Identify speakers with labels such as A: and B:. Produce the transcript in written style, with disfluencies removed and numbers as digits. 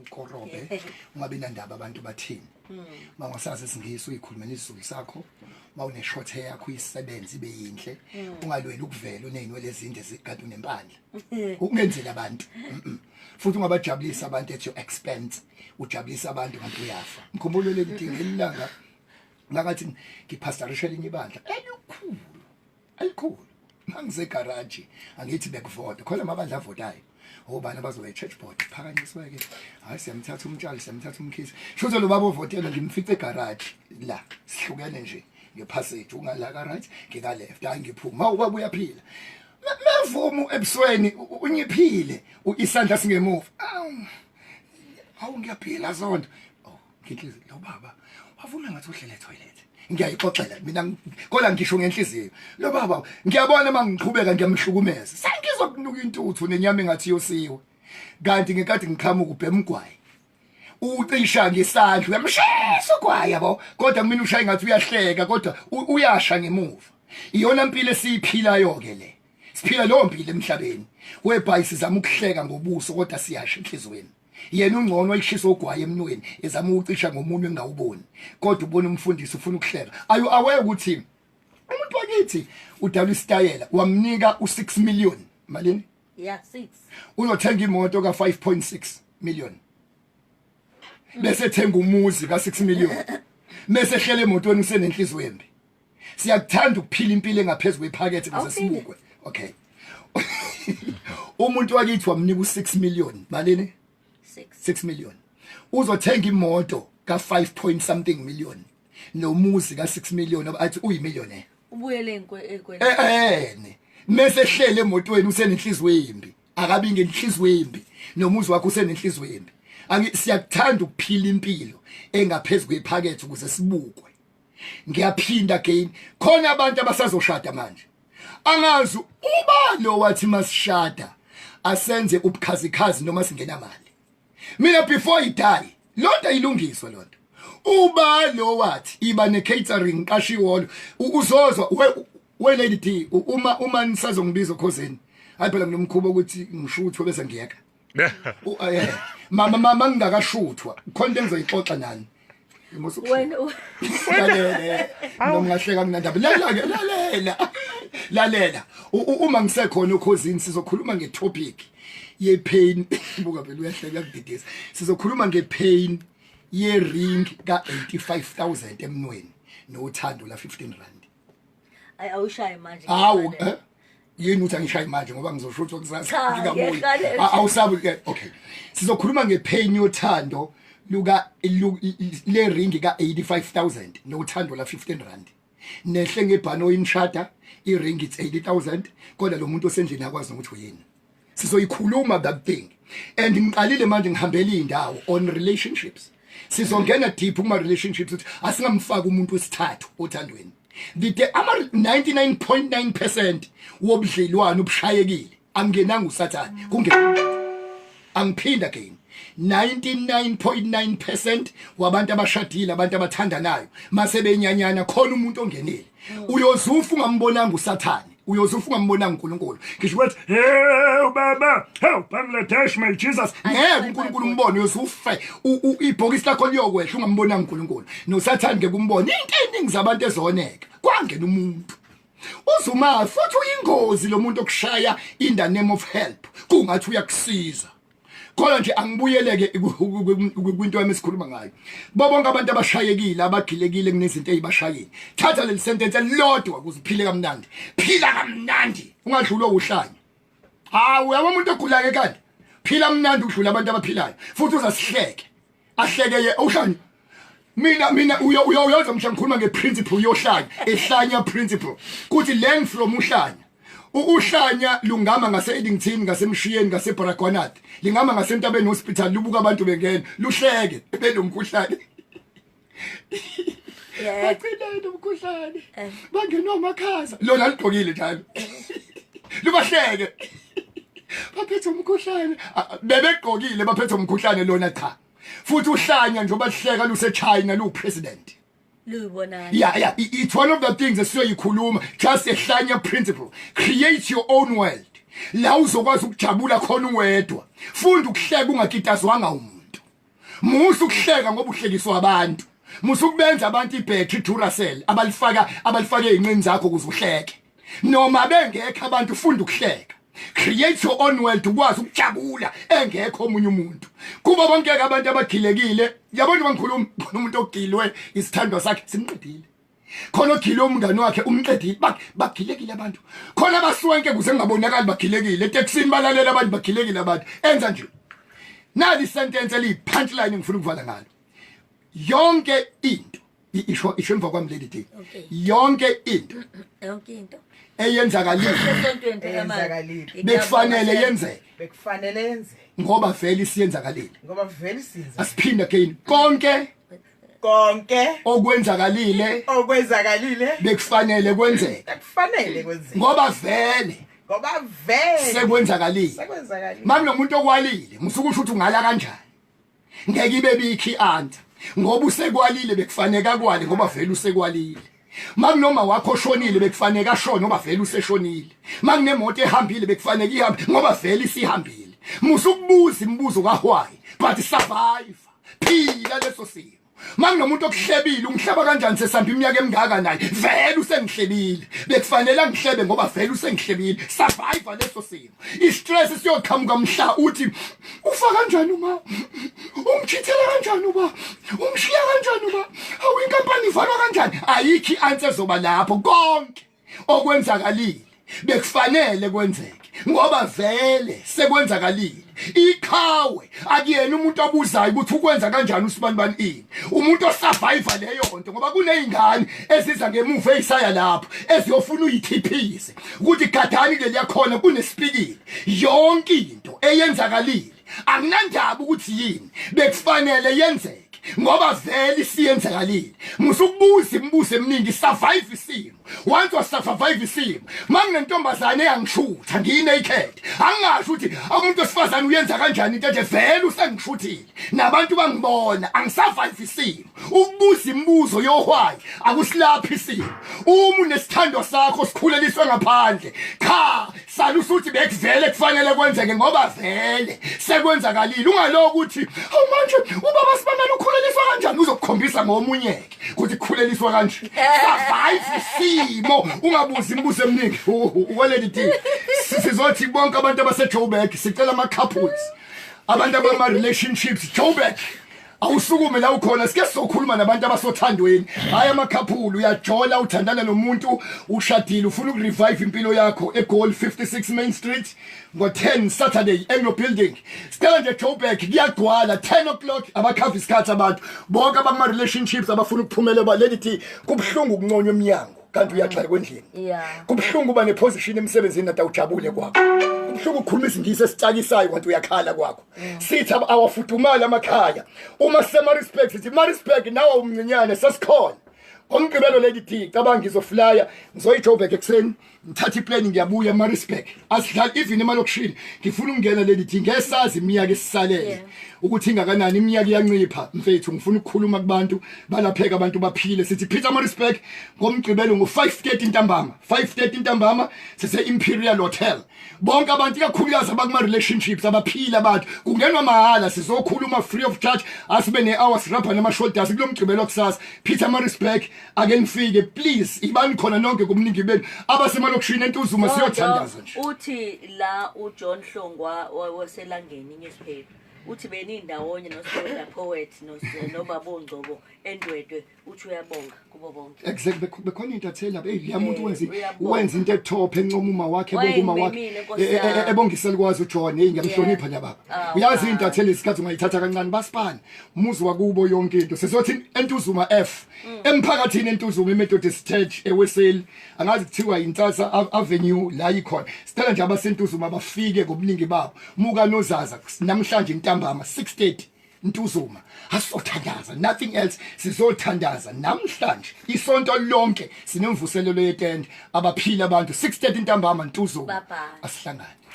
A: ukorobe ungabe nandaba abantu bathini mangasazi isingisi uyikhulumela isizulu sakho mawune short hair yakho isebenza ibe yinhle ungalweli ukuvela uneyinwele ezinde zikade unempandla ukungenzela abantu futhi ungabajabulisa abantu at your expense ujabulisa abantu kanti uyafa mkhumbulo lenkinga elilanga ngakathi ngipastorishela inyibandla elikhulu mangize garage angithi bekuvota khona amabandla avotayo obani abazoya church board phakanyiswe ke hayi siyamthatha umtshali siyamthatha umkhisi shozo lo baba ovotela ngimfice egarage la sihlukene nje ngepassage ungala garage ngika left hayi ngiphuma mawuba uyaphila mevumu ebusweni unyiphile isandla singemuva awu ngiyaphila zonke nginhliziyo lo baba wavuma ngathi uhlele toilet ngiyayixoxela mina kodwa ngisho ngenhliziyo lo baba ngiyabona mangiqhubeka ngiyamhlukumeza sengizwa kunuka intuthu nenyama engathi yosiwe kanti ngekade ngiqhamuka ubhemgwayi ucisha ngesandla uyamshisa ugwayi yabo kodwa mina ushaya ngathi uyahleka kodwa uyasha ngemuva iyona impilo esiyiphilayo ke le siphila lo mpilo emhlabeni webhayi sizama ukuhleka ngobuso kodwa siyasha enhlizweni yena ungcono ayishisa ogwaye emnweni ezama ucisha ngomunye engawuboni kodwa ubona umfundisi ufuna ukuhleka ayu aware ukuthi umuntu wakithi uDW Style wamnika u6 million malini
B: yeah 6
A: uzothenga imoto ka5.6 million bese thenga umuzi ka6 million bese hlele emotweni usenenhliziyo embi siyakuthanda ukuphila impilo engaphezulu kwephakethe bese sibukwe okay umuntu wakithi wamnika u6 million malini 6 million uzothenga imoto ka5 point something million nomuzi ka6 million athi uyimillionaire
B: ubuyele enkweni
A: mase hlele emotweni usenenhliziyo embi akabi ngenhliziyo embi nomuzi wakho usenenhliziyo embi siyakuthanda ukuphila impilo engaphezulu kwephakethe ukuze sibukwe ngiyaphinda again khona abantu abasazoshada manje angazi uba lo wathi masishada asenze ubukhazikhazi noma singena mali mina before I die lonto ayilungiswa lonto uba lo wathi iba ne catering qashiwolo uzozwa we lady D uma nisazongibiza khoseni hayi phela nginomkhubo ukuthi ngishuthwe bese ngiyeka mama ngingakashuthwa khona engizoyixoxa nani
B: wena
A: ngingahleka kunandaba lalela uma ngisekhona ukhosini sizokhuluma ngetopic yepain buka phela uyahleka kudidisa sizokhuluma ngepain ye ring ka 85,000 emnweni nothando la 15 rand
B: awushaye manje
A: awu yini uthi angishaye manje ngoba ngizoshuthwa kusasa ngikabuya awusabi okay sizokhuluma ngepain yothando luka le ring ka 85,000 nothando la 15 rand nehle ngebhano inshada I ring it's 80,000 kodwa lo muntu osendlini akwazi ukuthi uyini sizoyikhuluma that thing and ngiqalile manje ngihambela indawo on relationships sizongena deep kuma relationships ukuthi asingamfaka umuntu wesithathu othandweni the ama 99.9% wobudlelwano obushayekile angenanga usathane angiphinda again 99.9% wabantu abashadile abantu abathandanayo mase benyanyana khona umuntu ongenile uyozufa ungambonanga usathane uyozufa ungambonanga uNkulunkulu ngisho ukuthi hey baba hey Bangladesh my Jesus ngeke uNkulunkulu umbone uyozufa ibhokisi lakho liyokwehla ungambonanga uNkulunkulu nosathane ke kumbona into eningi zabantu ezoneka kwangena umuntu uzuma futhi uyingozi lo muntu okushaya in the name of help kungathi uyakusiza khona nje angibuyeleke kwinto yami esikhuluma ngayo bonke abantu abashayekile abagilekile kunezinto ezibashayile thatha leli sentence elilodwa ukuze uphile kamnandi phila kamnandi ungadlula uhlanya uyabo umuntu ogulayo kanti phila kamnandi udlula abantu abaphilayo futhi uzasihleke ahlekeye uhlanya mina uyoyenza mhla ngikhuluma ngeprinciple yohlanya ehlanya principle kuthi learn from uhlanya uhlanya lungama ngase Eddington ngasemshiyeni ngaseBaragwanath lingama ngasentabeni hospital lubuka abantu bengena luhleke belomkhuhlane bacina nomkhuhlane bangena amakhaza lona ligqokile njalo lubahleke baphethe umkhuhlane bebegqokile baphethe umkhuhlane lona cha futhi uhlanya njengoba lihleka luseChina lupresident yeah it's one of the things esiyoyikhuluma just ehlanya principle create your own world la uzokwazi ukujabula khona uwedwa funda ukuhleka ungakitazwanga umuntu musu ukuhleka ngoba uhlekiswa abantu musukubenza abantu ibattery Duracell abalifake inqini zakho ukuze uhleke noma bengekho abantu ufunda ukuhleka create your own world ukwazi ukujabula engekho omunye umuntu kuba bonke abantu abagilekile yabona bangikhuluma umuntu ogilwe isithandwa sakhe simqedile khona ogilwe umngane wakhe umqedile bagilekile abantu khona abaswenke kuze ngabonakali bagilekile eTexini balalela abantu bagilekile abantu enza nje nali sentence eli punchline ngifuna ukuvala ngalo yonke into isho emva kwami leli thing yonke into eyenzakalile bekufanele yenzeke ngoba vele isiyenzakalile asiphinde again konke okwenzakalile bekufanele kwenzeke ngoba vele sekwenzakalile makunomuntu okwalile musukusho ukuthi ungala kanjani ngeke ibe bikhi answer ngoba usekwalile bekufanele akwale ngoba vele usekwalile makunoma wakho oshonile bekufanele ashone ngoba vele useshonile makunemoto ehambile bekufanele ihambe ngoba vele isihambile musukubuza imibuzo kaHwayi but survive phila leso simo makunomuntu okuhlebile umhlaba kanjani sesamba iminyaka emingaka naye vele usengihlebile bekufanele angihlebe ngoba vele usengihlebile survive leso simo istress siyoqhamuka mhla uthi ufa kanjani uma umchithela kanjani uba umshiya kanjani uba awu inkampani ivalwa kanjani ayikho answer zoba lapho konke okwenzakalile bekufanele kwenzeke ngoba vele sekwenzakalile iqhawe akuyena umuntu obuzayo ukuthi ukwenza kanjani usibanibani ini umuntu osurvive leyo nto ngoba kunezingane eziza ngemuva ezisaya lapho eziyofuna uyithiphise ukuthi gadani ke liyakhona kunesipikile yonke into eyenzakalile akunandaba ukuthi yini bekufanele yenzeke ngoba vele isiyenzakalile musukubuza imibuzo eminingi survive isimo once survive isimo manginentombazane eyangishutha ngiyinaked angasho ukuthi umuntu osifazane uyenza kanjani into nje vele usengishutile nabantu bangibona angisurvive isimo ukubuza imibuzo yoHwayi akusilaphi isimo uma unesithando sakho sikhuleliswe ngaphandle cha salusuthi bekuvele kufanele kwenzeke ngoba vele sekwenzakalile ungaloku ukuthi manje ubaba sibamela ukhuleliswa kanjani uzokukhombisa ngomunyeke ukuthi kukhuleliswa kanje survive isimo ungabuzi imibuzo eminingi ukweledi thing sizothi bonke abantu abaseJoburg sicela ama couples abantu abama relationships Joburg awusukume la ukhona sike sizokhuluma nabantu abasothandweni hayi amakhaphulu uyajola uthandana nomuntu ushadile ufuna ukurevive impilo yakho eGoal 56 Main Street ngo10 Saturday Anglo Building sicela nje Joburg kuyagcwala 10 o'clock abakhavi isikhathi abantu bonke abama relationships abafuna ukuphumela lelithi kubhlungu ukunconywa eminyango kanti uyaxhaya kwendlini kubhlungu uba neposition emsebenzini nata ujabule kwakho kubhlungu ukukhuluma isingisi esitshakisayo kanti uyakhala kwakho sithi awafudumala amakhaya uma sema respect sithi ma respect nawe umncinyane sesikhona omgqibelo lady cabanga ngizoflya ngizoyiJoburg ekseni ngithatha iplane ngiyabuya ma respect asidlala even emalokishini ngifuna ukungena lady ngesazi iminyaka esisalele ukuthi ingakanani iminyaka iyancipha mfethu ngifuna ukukhuluma kubantu balapheka abantu baphile sithi Peter ma respect ngomgqibelo ngo5:30 ntambama 5:30 ntambama sise Imperial Hotel bonke abantu ikakhulukazi abakuma relationships abaphila abantu kungenwa mahala sizokhuluma free of charge asibe ne-hours rapper nama-shoulders kulomgqibelo kusasa Peter ma respect ake nifike please ibani khona nonke kumningi benu abasemalokishini eNtuzuma siyothandaza nje
B: uthi la uJohn Hlongwa waselangeni ngesiphepho uthi benindawonye noSoda Poet noBabongcobo eNdwedwe uthi uyabonga kubo bonke
A: exactly bekhona into athela liyamuntu wenza into etop encoma uma wakhe bonguma wakhe ebongisela kwazi uJohn hey ngiyamhlonipha nje baba uyazi into athela isikhathi ungayithatha kancane basipana umuzi wakubo yonke into sizothi eNtuzuma F emphakathini eNtuzuma eMethodist Church eWeseli angazi kuthiwa iNtsasa Avenue la ikhona sicela nje abasentuzuma bafike ngobuningi babo muka nozaza namhlanje ntambama 6:30 Ntuzuma asothandaza nothing else sizothandaza namhlanje isonto lonke sinemvuselelo yetende abaphila abantu 6:30 ntambama Ntuzuma asihlangane